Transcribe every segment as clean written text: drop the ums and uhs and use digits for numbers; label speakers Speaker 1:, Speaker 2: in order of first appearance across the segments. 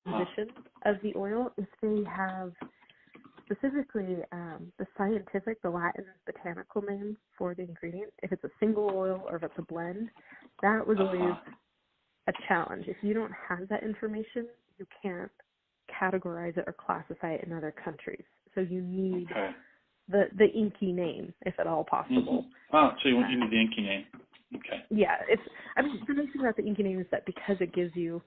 Speaker 1: composition of the oil, if they have specifically the Latin botanical name for the ingredient, if it's a single oil or if it's a blend, that was always a challenge. If you don't have that information, you can't categorize it or classify it in other countries. So you need the INCI name, if at all possible.
Speaker 2: Oh, so you need the INCI name. Okay.
Speaker 1: Yeah, the nice thing about the INCI name is that because it gives you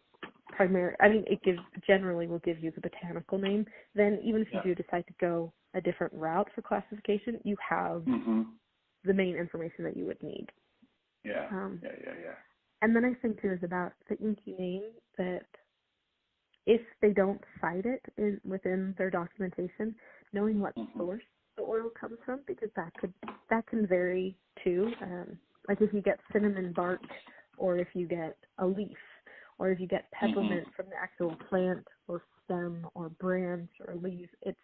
Speaker 1: generally will give you the botanical name, then even if you do decide to go a different route for classification, you have the main information that you would need.
Speaker 2: Yeah.
Speaker 1: And the nice thing too is about the INCI name that if they don't cite it within their documentation, knowing what source the oil comes from, because that can vary too. Like if you get cinnamon bark, or if you get a leaf, or if you get peppermint from the actual plant or stem or branch or leaf, it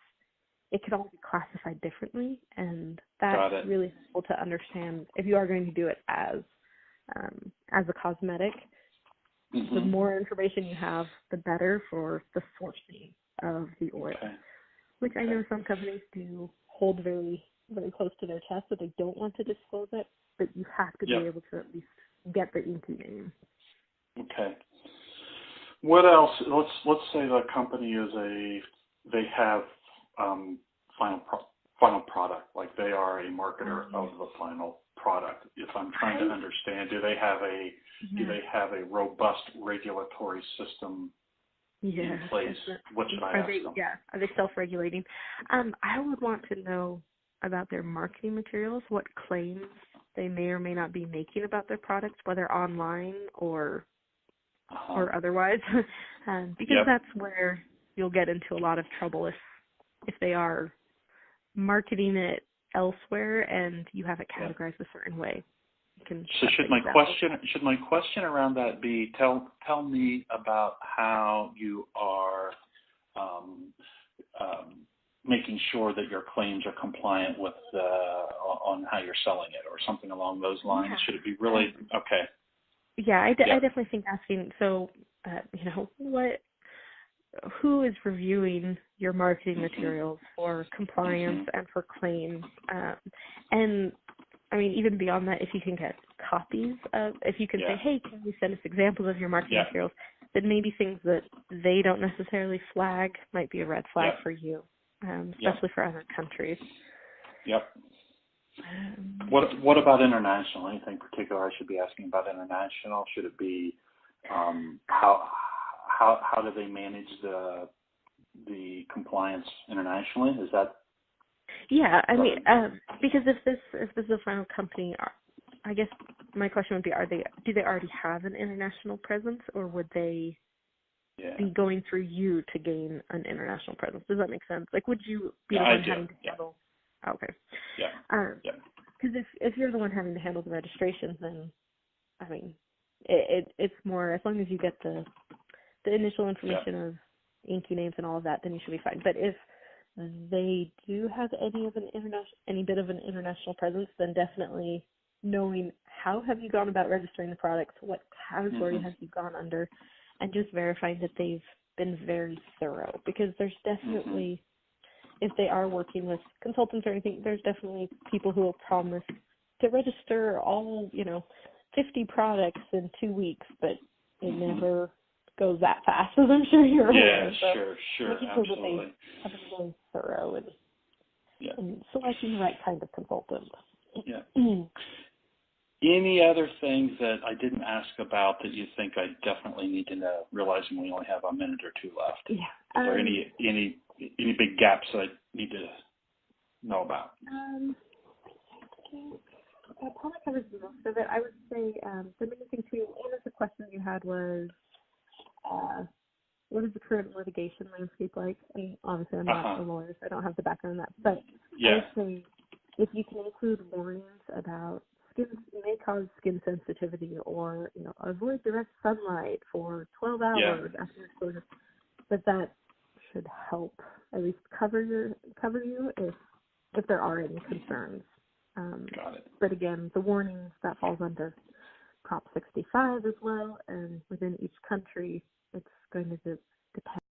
Speaker 1: can all be classified differently, and that's really helpful to understand if you are going to do it as a cosmetic. The more information you have, the better for the sourcing of the oil, which I know some companies do hold very, very close to their chest, so they don't want to disclose it, but you have to be able to at least get the INCI name.
Speaker 2: Okay. What else? Let's say the company they have final product, like they are a marketer of the final product. If I'm trying to understand, do they have a robust regulatory system in place? What should I ask them?
Speaker 1: Yeah, are they self-regulating? I would want to know about their marketing materials, what claims they may or may not be making about their products, whether online or otherwise, because that's where you'll get into a lot of trouble if they are marketing it elsewhere and you have it categorized a certain way.
Speaker 2: So should my question around that be tell me about how you are making sure that your claims are compliant with on how you're selling it, or something along those lines? Yeah. Should it be really okay?
Speaker 1: Yeah, I definitely think asking, so, who is reviewing your marketing materials for compliance and for claims? And, even beyond that, if you can get copies if you can say, hey, can you send us examples of your marketing materials, then maybe things that they don't necessarily flag might be a red flag for you, especially for other countries.
Speaker 2: Yep. What about international? Anything particular I should be asking about international? Should it be how do they manage the compliance internationally? Is that?
Speaker 1: Yeah, because if this is a final company, I guess my question would be: do they already have an international presence, or would they be going through you to gain an international presence? Does that make sense? Like, would you be the one having to handle? Okay. Yeah. Because if you're the one having to handle the registrations, then it's more, as long as you get the initial information of INCI names and all of that, then you should be fine. But if they do have any bit of an international presence, then definitely knowing how have you gone about registering the products, what category have you gone under, and just verifying that they've been very thorough, because there's definitely. If they are working with consultants or anything, there's definitely people who will promise to register all, 50 products in 2 weeks, but it never goes that fast, as I'm sure you're aware.
Speaker 2: Sure, absolutely.
Speaker 1: They have been very thorough in selecting the right kind of consultant.
Speaker 2: Yeah. Any other things that I didn't ask about that you think I definitely need to know, realizing we only have a minute or two left?
Speaker 1: Yeah.
Speaker 2: Is there any big gaps that I need to know about?
Speaker 1: That probably covers most of it. I would say the main thing too, one of the questions you had was, what is the current litigation landscape like? Obviously I'm not a lawyer, so I don't have the background on that, but I would say if you can include warnings about may cause skin sensitivity, or avoid direct sunlight for 12 hours after exposure, but that should help at least cover you if there are any concerns.
Speaker 2: Got it.
Speaker 1: But again, the warnings, that falls under Prop 65 as well, and within each country it's going to depends.